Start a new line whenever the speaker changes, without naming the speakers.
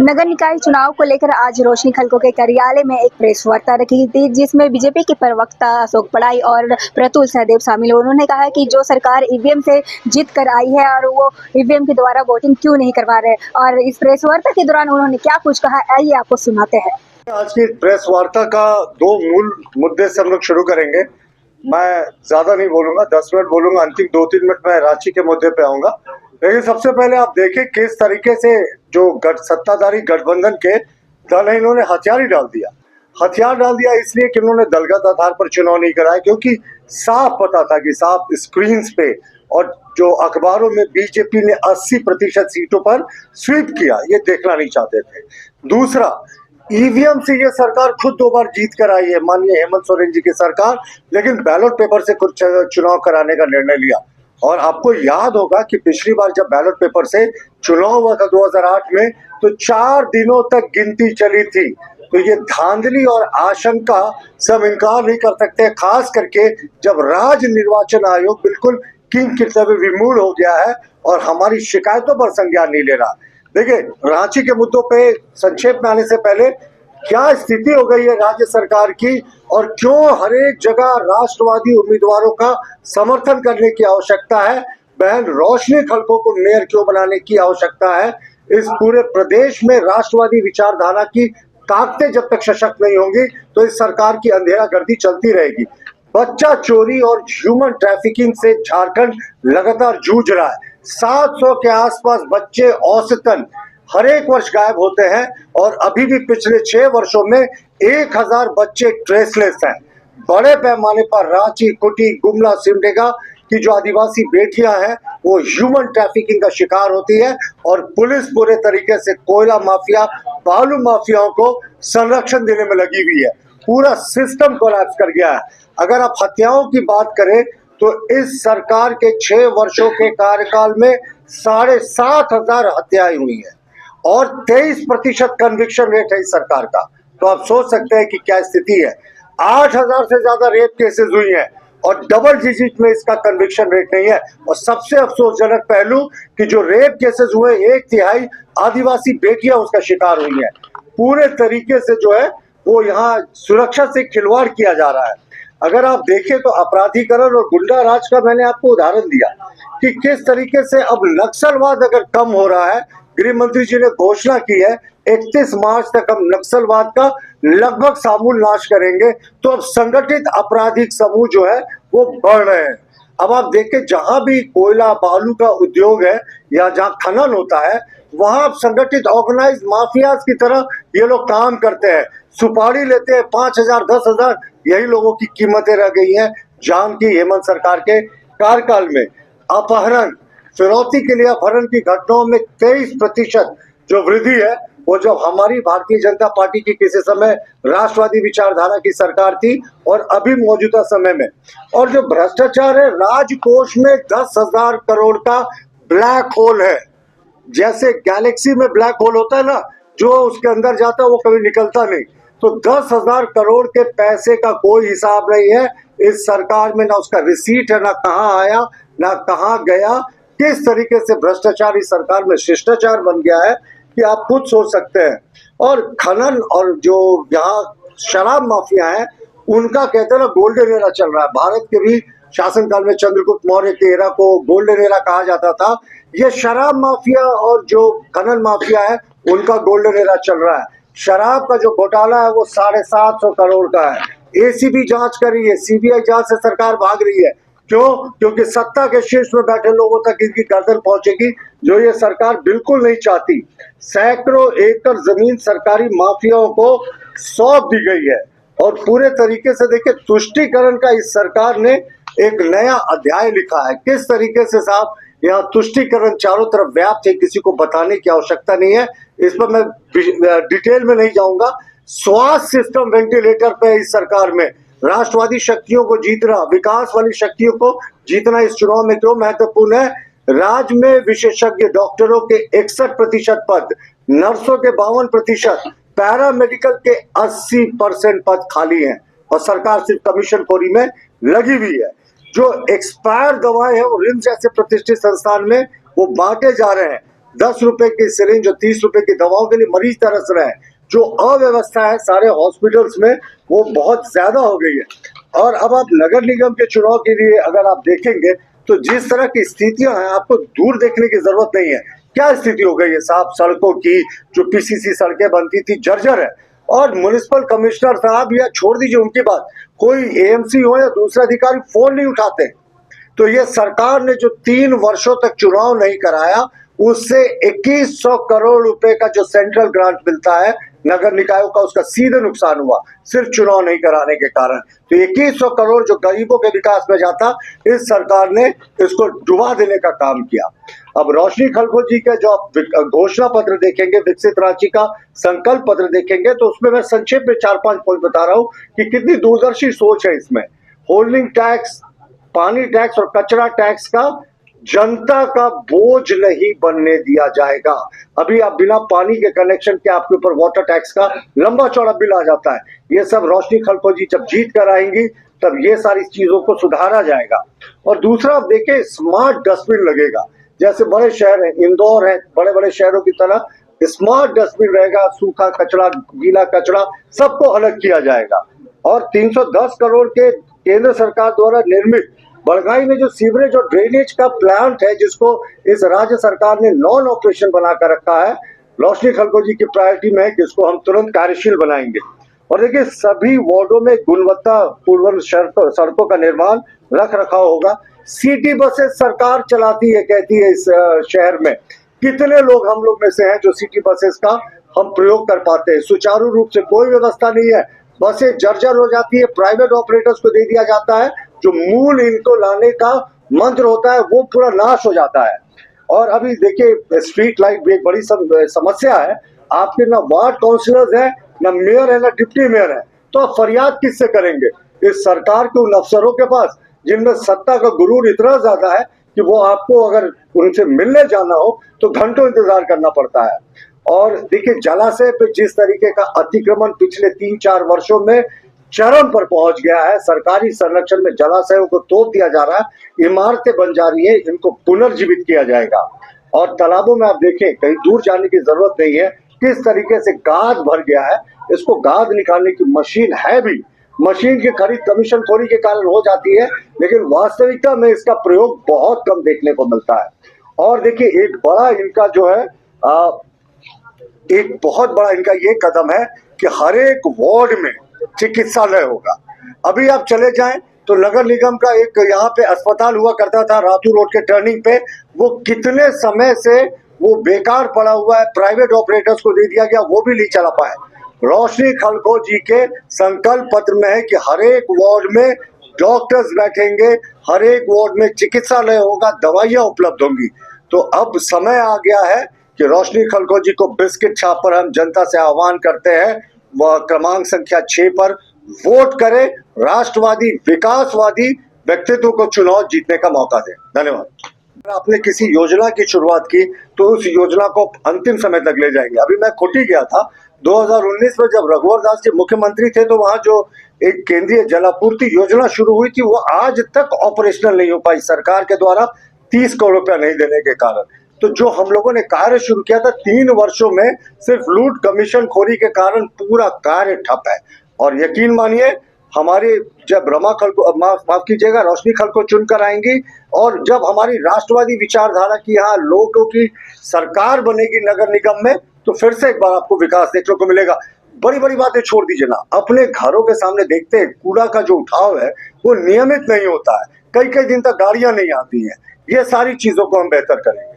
नगर निकाय चुनाव को लेकर आज रोशनी खलको के कार्यालय में एक प्रेस वार्ता रखी थी, जिसमें बीजेपी के प्रवक्ता अशोक पढ़ाई और प्रतुल सहदेव शामिल हुए। उन्होंने कहा कि जो सरकार ईवीएम से जीत कर आई है और वो ईवीएम के द्वारा वोटिंग क्यों नहीं करवा रहे, और इस प्रेस वार्ता के दौरान उन्होंने क्या कुछ कहा, आइए आपको सुनाते हैं।
आज की प्रेस वार्ता का 2 मूल मुद्दे से हम लोग शुरू करेंगे। मैं ज्यादा नहीं बोलूंगा, 10 मिनट बोलूंगा, अंतिम 2-3 मिनट में रांची के मुद्दे पे आऊंगा। लेकिन सबसे पहले आप देखें किस तरीके से जो सत्ताधारी गठबंधन के दल है, इन्होंने हथियार ही डाल दिया। हथियार डाल दिया इसलिए कि उन्होंने दलगत आधार पर चुनाव नहीं कराया, क्योंकि साफ पता था कि साफ स्क्रीन पे और जो अखबारों में बीजेपी ने 80% सीटों पर स्वीप किया, ये देखना नहीं चाहते थे। दूसरा, ईवीएम से ये सरकार खुद 2 बार जीत कर आई है, माननीय हेमंत सोरेन जी की सरकार, लेकिन बैलेट पेपर से कुछ चुनाव कराने का निर्णय लिया। और आपको याद होगा कि पिछली बार जब बैलेट पेपर से चुनाव हुआ था 2008 में, तो 4 दिनों तक गिनती चली थी। तो ये धांधली और आशंका से हम इनकार नहीं कर सकते, खास करके जब राज्य निर्वाचन आयोग बिल्कुल किंग कर्तव्य विमूढ़ हो गया है और हमारी शिकायतों पर संज्ञान नहीं ले रहा। देखिए, रांची के मुद्दों पे संक्षेप में आने से पहले क्या स्थिति हो गई है राज्य सरकार की, और क्यों हर एक जगह राष्ट्रवादी उम्मीदवारों का समर्थन करने की आवश्यकता है, बहन रोशनी खलको को मेयर क्यों बनाने की आवश्यकता है। इस पूरे प्रदेश में राष्ट्रवादी विचारधारा की ताकतें जब तक सशक्त नहीं होंगी तो इस सरकार की अंधेरागर्दी चलती रहेगी। बच्चा चोरी और ह्यूमन ट्रैफिकिंग से झारखंड लगातार जूझ रहा है। 700 के आसपास बच्चे औसतन हर एक वर्ष गायब होते हैं, और अभी भी पिछले 6 वर्षों में 1000 बच्चे ट्रेसलेस हैं। बड़े पैमाने पर रांची, कुटी, गुमला, सिमडेगा की जो आदिवासी बेटियां हैं वो ह्यूमन ट्रैफिकिंग का शिकार होती है, और पुलिस पूरे तरीके से कोयला माफिया, बालू माफियाओं को संरक्षण देने में लगी हुई है। पूरा सिस्टम कोलैप्स कर गया है। अगर आप हत्याओं की बात करें तो इस सरकार के 6 वर्षों के कार्यकाल में 7,500 हत्याएं हुई हैं और 23% कन्विक्शन रेट है इस सरकार का। तो आप सोच सकते हैं कि क्या स्थिति है। 8,000 से ज्यादा रेप केसेस हुई हैं और डबल डिजिट में इसका कन्विक्शन रेट नहीं है। और सबसे अफसोसजनक पहलू कि जो रेप केसेस हुए 1/3 आदिवासी बेटियां उसका शिकार हुई हैं। पूरे तरीके से जो है वो यहाँ सुरक्षा से खिलवाड़ किया जा रहा है। अगर आप देखें तो अपराधीकरण और गुंडा राज का मैंने आपको उदाहरण दिया कि किस तरीके से अब नक्सलवाद अगर कम हो रहा है। गृह मंत्री जी ने घोषणा की है 31 मार्च तक हम नक्सलवाद का लगभग समूल नाश करेंगे। तो अब संगठित आपराधिक समूह जो है वो बढ़ रहे हैं। अब आप देखें जहां भी कोयला बालू का उद्योग है या जहां खनन होता है, वहां अब संगठित ऑर्गेनाइज माफियाज की तरह ये लोग काम करते हैं। सुपारी लेते हैं 5,000 10,000, यही लोगों की कीमतें रह गई हैं जान की हेमंत सरकार के कार्यकाल में। अपहरण, फिरौती के लिए अपहरण की घटनाओं में 23% जो वृद्धि है, वो जब हमारी भारतीय जनता पार्टी की किसी समय राष्ट्रवादी विचारधारा की सरकार थी और अभी मौजूदा समय में। और जो भ्रष्टाचार है, राजकोष में 10,000 करोड़ का ब्लैक होल है। जैसे गैलेक्सी में ब्लैक होल होता है ना, जो उसके अंदर जाता है वो कभी निकलता नहीं। तो 10,000 करोड़ के पैसे का कोई हिसाब नहीं है इस सरकार में, ना उसका रिसीट है, ना कहाँ आया ना कहाँ गया। किस तरीके से भ्रष्टाचार इस सरकार में शिष्टाचार बन गया है कि आप खुद सोच सकते हैं। और खनन और जो यहाँ शराब माफिया है उनका कहते हैं ना गोल्डन एरा चल रहा है। भारत के भी शासनकाल में चंद्रगुप्त मौर्य के एरा को गोल्डन एरा कहा जाता था। ये शराब माफिया और जो खनन माफिया है उनका गोल्डन एरा चल रहा है। शराब का जो घोटाला है वो 750 करोड़ का है। एसीबी जांच कर रही है, सीबीआई जांच से सरकार भाग रही है। क्यों? क्योंकि सत्ता के शीर्ष में बैठे लोगों तक इनकी गर्दन पहुंचेगी, जो ये सरकार बिल्कुल नहीं चाहती। सैकड़ों एकड़ जमीन सरकारी माफियाओं को सौंप दी गई है और पूरे तरीके से देखिए तुष्टीकरण का इस सरकार ने एक नया अध्याय लिखा है। किस तरीके से साहब यहाँ तुष्टीकरण चारों तरफ व्याप्त है, किसी को बताने की आवश्यकता नहीं है, इस पर मैं डिटेल में नहीं जाऊंगा। स्वास्थ्य सिस्टम वेंटिलेटर पे इस सरकार में राष्ट्रवादी शक्तियों को जीतना, विकास वाली शक्तियों को जीतना इस चुनाव में क्यों महत्वपूर्ण है? राज्य में विशेषज्ञ डॉक्टरों के 61% पद, नर्सों के 52%, पैरामेडिकल के 80% पद खाली हैं और सरकार सिर्फ कमीशन खोरी में लगी हुई है। जो एक्सपायर दवाएं हैं वो रिम्स जैसे प्रतिष्ठित संस्थान में वो बांटे जा रहे हैं। 10 रुपए की सिरिंज और 30 रुपए की दवाओं के लिए मरीज तरस रहे हैं। जो अव्यवस्था है सारे हॉस्पिटल्स में वो बहुत ज्यादा हो गई है। और अब आप नगर निगम के चुनाव के लिए अगर आप देखेंगे तो जिस तरह की स्थितियां हैं आपको दूर देखने की जरूरत नहीं है। क्या स्थिति हो गई है साहब, सड़कों की जो पीसीसी सड़कें बनती थी जर्जर है। और म्युनिसिपल कमिश्नर साहब या छोड़ दीजिए उनकी बात, कोई एएमसी हो या दूसरा अधिकारी फोन नहीं उठाते। तो ये सरकार ने जो 3 वर्षों तक चुनाव नहीं कराया उससे 2100 करोड़ रुपए का जो सेंट्रल ग्रांट मिलता है नगर निकायों का, उसका सीधे नुकसान हुआ सिर्फ चुनाव नहीं कराने के कारण। तो 2100 करोड़ जो गरीबों के विकास में जाता, इस सरकार ने इसको डुबा देने का काम किया। अब रोशनी खलखो जी के जो आप घोषणा पत्र देखेंगे, विकसित रांची का संकल्प पत्र देखेंगे, तो उसमें मैं संक्षेप में 4-5 पॉइंट बता रहा हूं कि कितनी दूरदर्शी सोच है इसमें। होल्डिंग टैक्स, पानी टैक्स और कचरा टैक्स का जनता का बोझ नहीं बनने दिया जाएगा। अभी आप बिना पानी के कनेक्शन के आपके ऊपर वाटर टैक्स का लंबा चौड़ा बिल आ जाता है। ये सब रोशनी खलखो जी जब जीत कर आएंगी तब ये सारी चीजों को सुधारा जाएगा। और दूसरा आप देखें, स्मार्ट डस्टबिन लगेगा। जैसे बड़े शहर हैं, इंदौर है, बड़े बड़े शहरों की तरह स्मार्ट डस्टबिन रहेगा। सूखा कचरा, गीला कचरा सबको अलग किया जाएगा। और 310 करोड़ के केंद्र सरकार द्वारा निर्मित बड़गाई में जो सीवरेज और ड्रेनेज का प्लांट है, जिसको इस राज्य सरकार ने नॉन ऑपरेशन बनाकर रखा है, रोशनी खलखो जी की प्रायोरिटी में है कि इसको हम तुरंत कार्यशील बनाएंगे। और देखिए, सभी वार्डों में गुणवत्ता पूर्ण सड़कों का निर्माण, रख रखाव होगा। सिटी बसेस सरकार चलाती है, कहती है इस शहर में कितने लोग हम लोग में से हैं जो सिटी बसेस का हम प्रयोग कर पाते हैं। सुचारू रूप से कोई व्यवस्था नहीं है, बसें जर्जर हो जाती है, प्राइवेट ऑपरेटर्स को दे दिया जाता है। जो मूल इनको लाने का मंत्र होता है वो पूरा नाश हो जाता है। और अभी देखिए, स्ट्रीट लाइट भी एक बड़ी समस्या है। आपके ना वार्ड काउंसिलर्स हैं, ना मेयर है, ना डिप्टी मेयर है, तो आप फरियाद किससे करेंगे? इस सरकार के उन अफसरों के पास जिनमें सत्ता का गुरूर इतना ज्यादा है कि वो आपको अगर उनसे मिलने जाना हो तो घंटों इंतजार करना पड़ता है। और देखिए, जलाशय पे जिस तरीके का अतिक्रमण पिछले 3-4 वर्षों में चरम पर पहुंच गया है। सरकारी संरक्षण में जलाशयों को तोड़ दिया जा रहा है, इमारतें बन जा रही है, इनको पुनर्जीवित किया जाएगा। और तालाबों में आप देखें, कहीं दूर जाने की जरूरत नहीं है, किस तरीके से गाद भर गया है। इसको गाद निकालने की मशीन है भी, मशीन की खरीद कमीशन खोरी के कारण हो जाती है, लेकिन वास्तविकता में इसका प्रयोग बहुत कम देखने को मिलता है। और देखिए, एक बड़ा इनका जो है एक बहुत बड़ा इनका ये कदम है कि हर एक वार्ड में चिकित्सालय होगा। अभी आप चले जाएं तो नगर निगम का एक यहाँ पे अस्पताल हुआ करता था रातू रोड के टर्निंग पे, वो कितने समय से वो बेकार पड़ा हुआ है, प्राइवेट ऑपरेटर्स को दे दिया गया, वो भी नहीं चला पाए। रोशनी खलखो जी के संकल्प पत्र में है कि हर एक वार्ड में डॉक्टर्स बैठेंगे, हर एक वार्ड में चिकित्सालय होगा, दवाइयां उपलब्ध होंगी। तो अब समय आ गया है कि रोशनी खलखो जी को बिस्किट छाप पर हम जनता से आह्वान करते हैं, वह क्रमांक संख्या 6 पर वोट करें, राष्ट्रवादी विकासवादी व्यक्तित्व को चुनाव जीतने का मौका दें। धन्यवाद। अगर आपने किसी योजना की शुरुआत की तो उस योजना को अंतिम समय तक ले जाएंगे। अभी मैं खुटी गया था 2019 में, जब रघुवर दास जी मुख्यमंत्री थे, तो वहां जो एक केंद्रीय जलापूर्ति योजना शुरू हुई थी वो आज तक ऑपरेशनल नहीं हो पाई सरकार के द्वारा 30 करोड़ रुपया नहीं देने के कारण। तो जो हम लोगों ने कार्य शुरू किया था 3 वर्षों में, सिर्फ लूट कमीशन खोरी के कारण पूरा कार्य ठप है। और यकीन मानिए, हमारी जब रमा खलखो, माफ कीजिएगा, रोशनी खलखो चुनकर आएंगी और जब हमारी राष्ट्रवादी विचारधारा की यहाँ लोगों की सरकार बनेगी नगर निगम में, तो फिर से एक बार आपको विकास देखने को मिलेगा। बड़ी बड़ी बातें छोड़ दीजिए ना, अपने घरों के सामने देखते हैं कूड़ा का जो उठाव है वो नियमित नहीं होता है, कई कई दिन तक गाड़ियां नहीं आती हैं। ये सारी चीजों को हम बेहतर करेंगे।